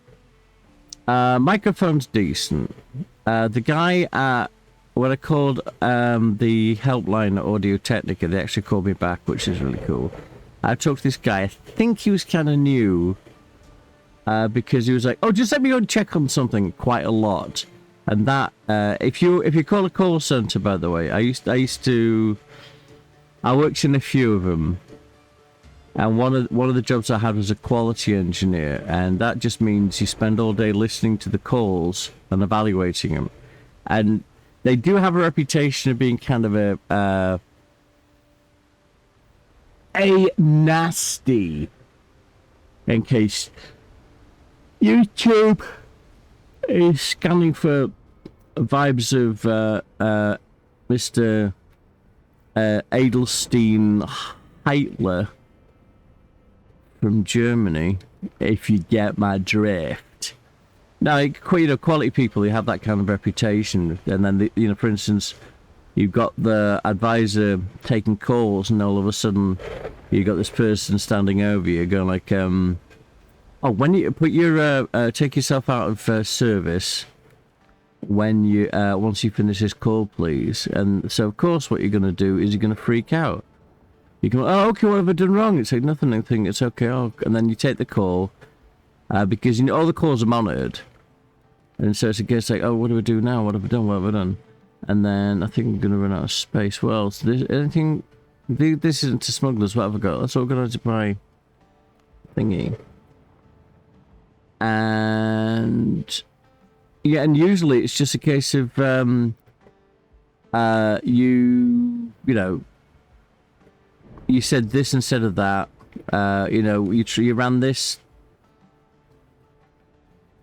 microphone's decent. The guy at what I called the helpline at Audio Technica, they actually called me back, which is really cool. I talked to this guy. I think he was kind of new, because he was like, "Oh, just let me go and check on something," quite a lot. And that if you call a call center, by the way, I worked in a few of them, and one of the jobs I had was a quality engineer, and that just means you spend all day listening to the calls and evaluating them. And they do have a reputation of being kind of a nasty, in case YouTube is scanning for vibes of Mr. Edelstein Heitler from Germany, if you get my drift. Now, quality people who have that kind of reputation, and then for instance, you've got the advisor taking calls, and all of a sudden, you got this person standing over you, going like, "Oh, when you put your take yourself out of service." When you once you finish this call, please. And so of course what you're going to do is you're going to freak out. You can, "Oh, okay, what have I done wrong?" It's like, "Nothing, nothing, it's okay." Oh, and then you take the call, because all the calls are monitored, and so it's a case like, "Oh, what do we do now? What have I done? What have I done?" And then I think I'm going to run out of space. Well, so anything, this isn't to smugglers. What have I got? Let's organize my thingy. And Yeah, and usually it's just a case of you know, you said this instead of that. You know, you ran this,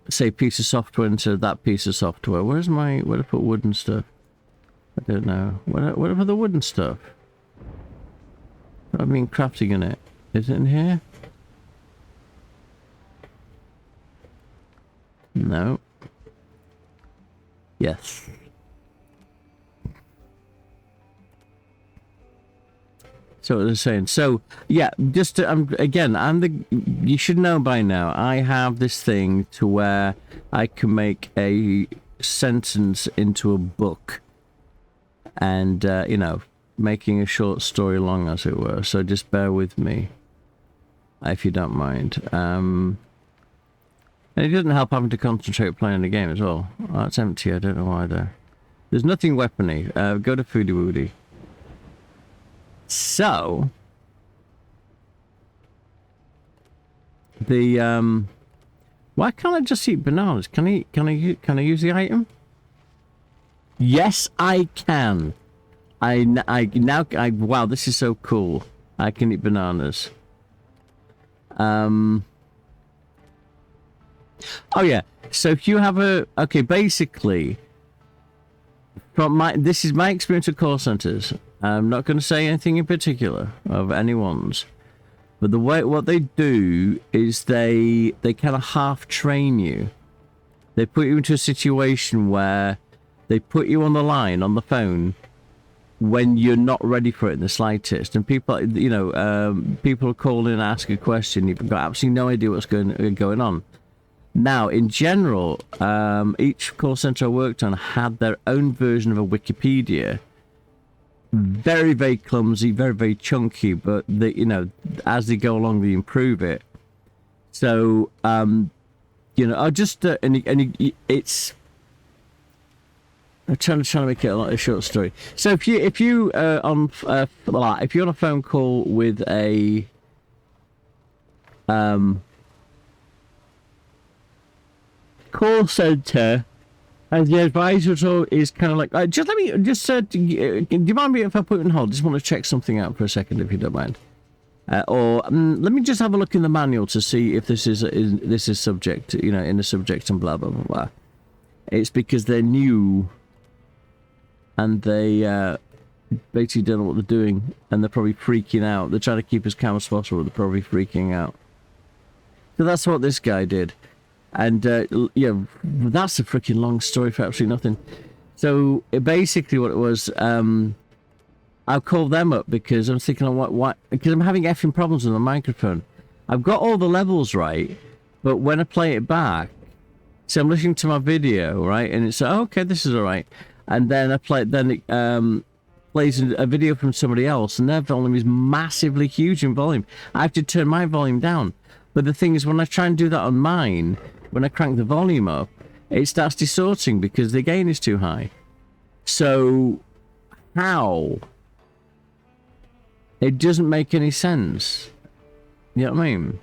say, piece of software into that piece of software. Where's my, where did I put wooden stuff? I don't know. What about the wooden stuff? I mean, crafting in it. Is it in here? No. Yes. So what I was saying. So yeah, just to, again, you should know by now. I have this thing to where I can make a sentence into a book, and you know, making a short story long, as it were. So just bear with me, if you don't mind. And it doesn't help having to concentrate playing the game as well. Oh, it's empty. I don't know why there. There's nothing weapony. Go to Foodie Woody. So the why can't I just eat bananas? Can I use the item? Yes, I can. Wow, this is so cool. I can eat bananas. Oh yeah. So if you have okay, basically, this is my experience at call centers. I'm not going to say anything in particular of anyone's, but what they do is they kind of half train you. They put you into a situation where they put you on the line on the phone when you're not ready for it in the slightest, and people, you know, people call in and ask a question, you've got absolutely no idea what's going on. Now, in general, each call center I worked on had their own version of a Wikipedia. Very, very clumsy, very, very chunky, but you know, as they go along, they improve it. So, you know, I'll just it's. I'm trying to make it a short story. So if you on if you're on a phone call with a call center, and the advisor is kind of like, just let me, do you mind me if I put it on hold? Just want to check something out for a second, if you don't mind. Or let me just have a look in the manual to see if this is subject, you know, in the subject and blah, blah, blah, blah. It's because they're new and they basically don't know what they're doing, and they're probably freaking out. They're trying to keep as calm as possible, but they're probably freaking out. So that's what this guy did. And, yeah, that's a freaking long story for absolutely nothing. So, basically what it was, I'll call them up because I'm thinking, what, because I'm having effing problems with my microphone. I've got all the levels right, but when I play it back, so I'm listening to my video, right, and it's, oh, okay, this is all right. And then it plays a video from somebody else, and their volume is massively huge in volume. I have to turn my volume down. But the thing is, when I try and do that on mine, when I crank the volume up, it starts distorting because the gain is too high. So, how? It doesn't make any sense. You know what I mean?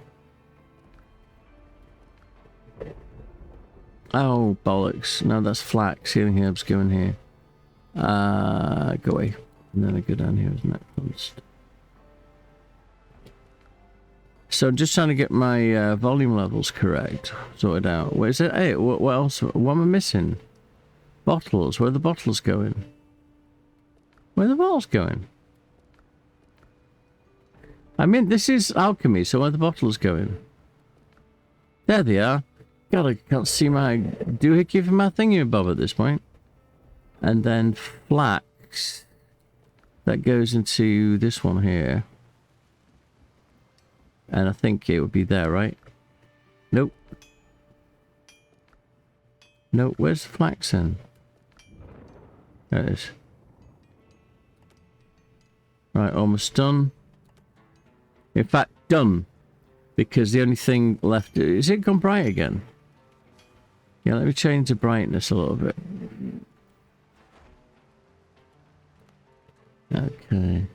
Oh, bollocks. No, that's flax. Healing herbs go in here. Go away. And then I go down here, isn't it? So I'm just trying to get my volume levels correct, sorted out. Where is it? Hey, what else? What am I missing? Bottles. Where are the bottles going? Where are the bottles going? I mean, this is alchemy, so where are the bottles going? There they are. God, I can't see my doohickey for my thingy-bob at this point. And then flax. That goes into this one here. And I think it would be there, right? Nope. Nope, where's the flax then? There it is. Right, almost done. In fact, done. Because the only thing left... Is it gone bright again? Yeah, let me change the brightness a little bit. Okay.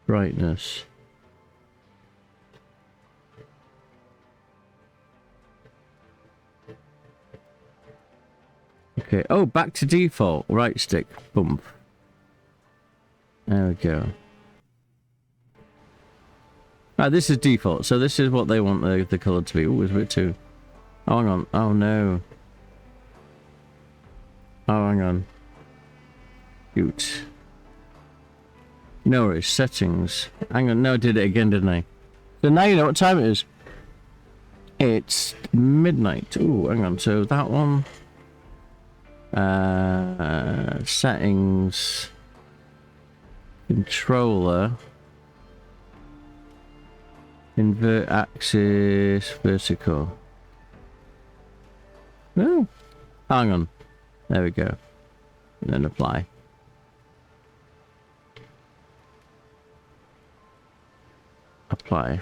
Brightness. Okay. Oh, back to default. Right stick. Bump. There we go. Right, this is default. So this is what they want the colour to be. Oh, it's a bit too... Oh, hang on. Oh, no. Oh, hang on. Shoot. No worries. Settings. Hang on. No, I did it again, didn't I? So now you know what time it is. It's midnight. Oh, hang on. So that one... settings... Controller... Invert axis... Vertical... No. Hang on. There we go. And then apply. Apply.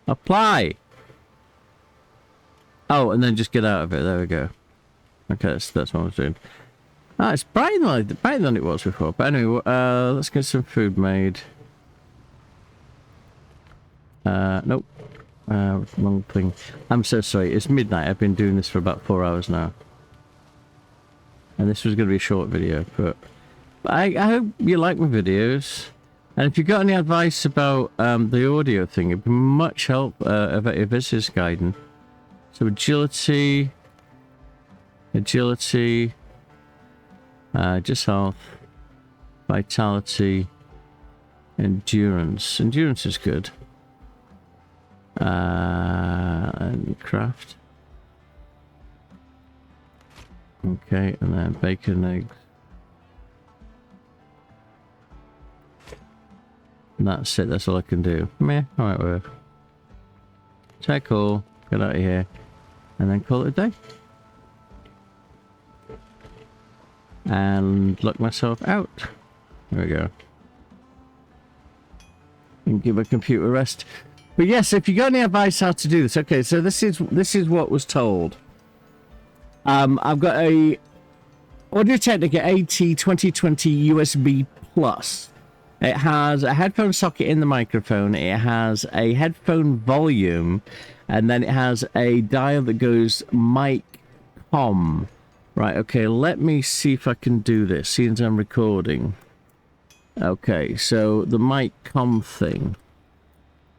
Apply! Oh, and then just get out of it. There we go. Okay, that's what I was doing. Ah, it's brighter than it was before. But anyway, let's get some food made. Nope. Wrong thing. I'm so sorry. It's midnight. I've been doing this for about 4 hours now. And this was going to be a short video, but I hope you like my videos. And if you've got any advice about the audio thing, it'd be much help if this is guiding. So agility, just health, vitality, endurance. Endurance is good. And craft. Okay, and then bacon, eggs. And that's it, that's all I can do. Meh, alright, work. Check all, get out of here, and then call it a day. And lock myself out. There we go. And give my computer a rest. But yes, if you got any advice how to do this, okay, so this is what was told. I've got a Audio-Technica AT2020 USB Plus. It has a headphone socket in the microphone. It has a headphone volume, and then it has a dial that goes mic com. Right, okay, let me see if I can do this, since I'm recording. Okay, so the mic com thing.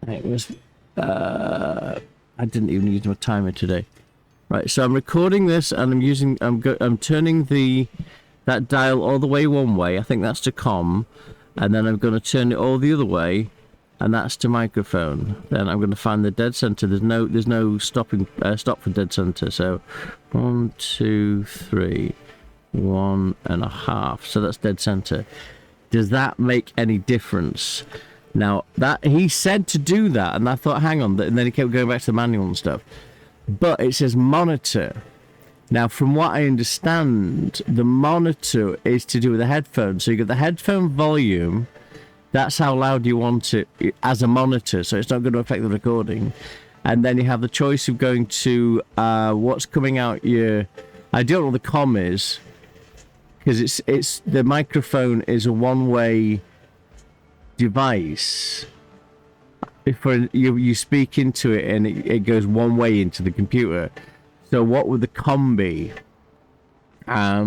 It was, I didn't even use my timer today. Right, so I'm recording this, and I'm turning that dial all the way one way. I think that's to com, and then I'm going to turn it all the other way, and that's to microphone. Then I'm going to find the dead center. There's no stop for dead center. So 1, 2, 3, 1.5. So that's dead center. Does that make any difference? Now that he said to do that, and I thought, hang on, and then he kept going back to the manual and stuff. But it says monitor. Now, from what I understand, the monitor is to do with the headphones. So you got the headphone volume. That's how loud you want it as a monitor. So it's not going to affect the recording. And then you have the choice of going to what's coming out your. I don't know what the com is, because it's the microphone is a one-way device. If you speak into it and it goes one way into the computer. So what would the com be? I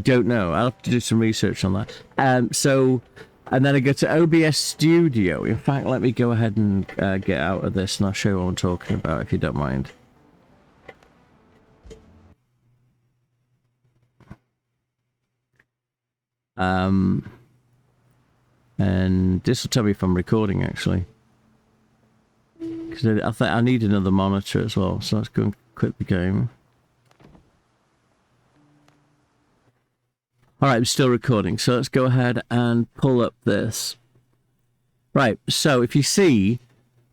don't know. I'll have to do some research on that. And then I go to OBS Studio. In fact, let me go ahead and get out of this, and I'll show you what I'm talking about, if you don't mind. And this will tell me if I'm recording, actually. Because I think I need another monitor as well. So let's go and quit the game. Alright, I'm still recording. So let's go ahead and pull up this. Right, so if you see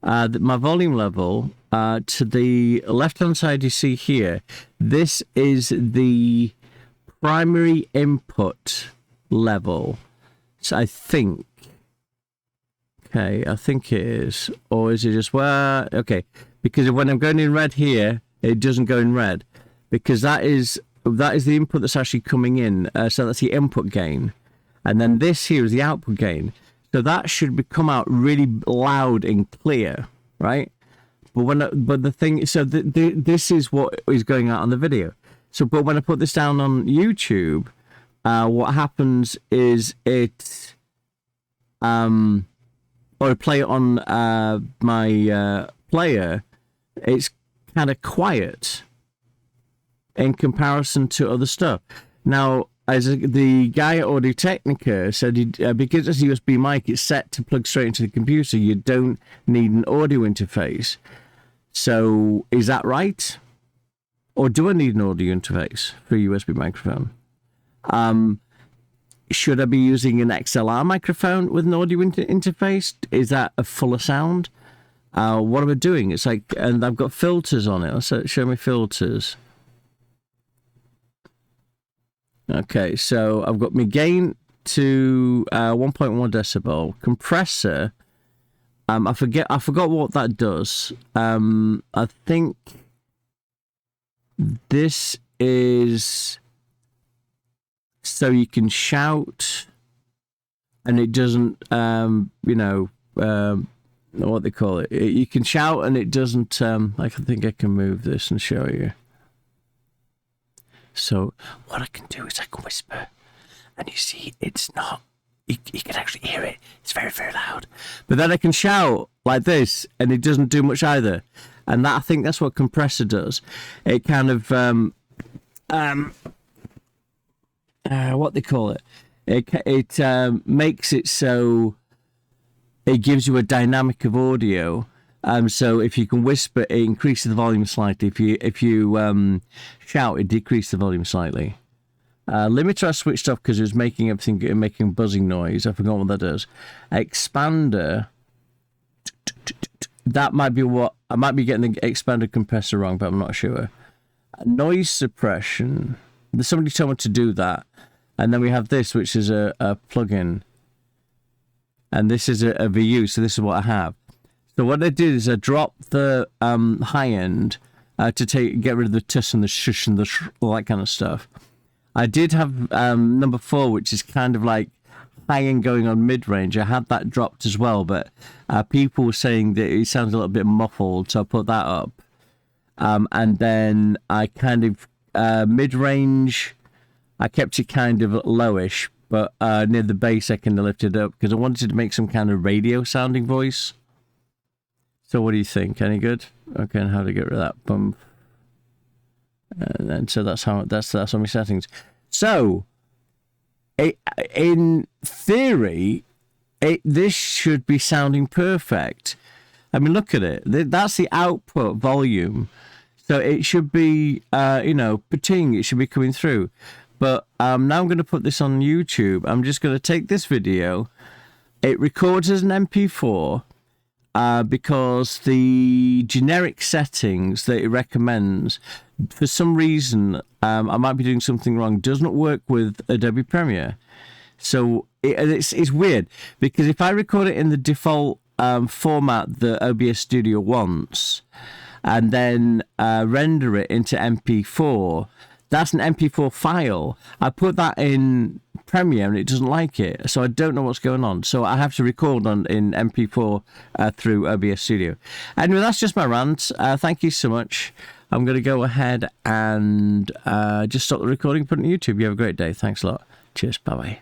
that my volume level to the left-hand side you see here, this is the primary input level. So I think... Okay, I think it is. Or is it just where? Okay, because when I'm going in red here, it doesn't go in red. Because that is the input that's actually coming in. So that's the input gain. And then this here is the output gain. So that should come out really loud and clear, right? But the thing, so this is what is going out on the video. So, but when I put this down on YouTube, what happens is it, or I play it on my player, it's kind of quiet in comparison to other stuff. Now, the guy at Audio Technica said, because it's a USB mic, it's set to plug straight into the computer. You don't need an audio interface. So, is that right? Or do I need an audio interface for a USB microphone? Should I be using an XLR microphone with an audio interface? Is that a fuller sound? What am I doing? It's like, and I've got filters on it. So show me filters. Okay, so I've got my gain to 1.1 decibel. Compressor. I forgot what that does. I think this is so you can shout, and it doesn't, what they call it. You can shout, and it doesn't. I think I can move this and show you. So what I can do is I can whisper, and you see, it's not. You can actually hear it. It's very, very loud. But then I can shout like this, and it doesn't do much either. And that, I think that's what compressor does. It kind of what they call it. It makes it so it gives you a dynamic of audio. So if you can whisper, it increases the volume slightly. If you shout, it decreases the volume slightly. Limiter I switched off because it was making everything, making buzzing noise. I forgot what that does. Expander. That might be what I might be getting the expander compressor wrong, but I'm not sure. Noise suppression. Somebody told me to do that, and then we have this, which is a plugin, and this is a VU. So this is what I have. So what I did is I dropped the high end to get rid of the tuss and the shush and all that kind of stuff. I did have number 4, which is kind of like high end going on mid range. I had that dropped as well, but people were saying that it sounds a little bit muffled, so I put that up. And then I kind of mid range, I kept it kind of lowish, but near the bass I kind of lifted up because I wanted to make some kind of radio sounding voice. So what do you think? Any good? Okay, and how to get rid of that bump? And then so that's on my settings. So, in theory, this should be sounding perfect. I mean, look at it. That's the output volume. So it should be, pating. It should be coming through. But now I'm going to put this on YouTube. I'm just going to take this video. It records as an MP4. Because the generic settings that it recommends, for some reason, I might be doing something wrong, doesn't work with Adobe Premiere. So it's weird, because if I record it in the default format that OBS Studio wants, and then render it into MP4, that's an MP4 file. I put that in Premiere and it doesn't like it, so I don't know what's going on. So I have to record in MP4 through OBS Studio. Anyway, that's just my rant. Thank you so much. I'm going to go ahead and just stop the recording, put it on YouTube. You have a great day. Thanks a lot. Cheers. Bye-bye.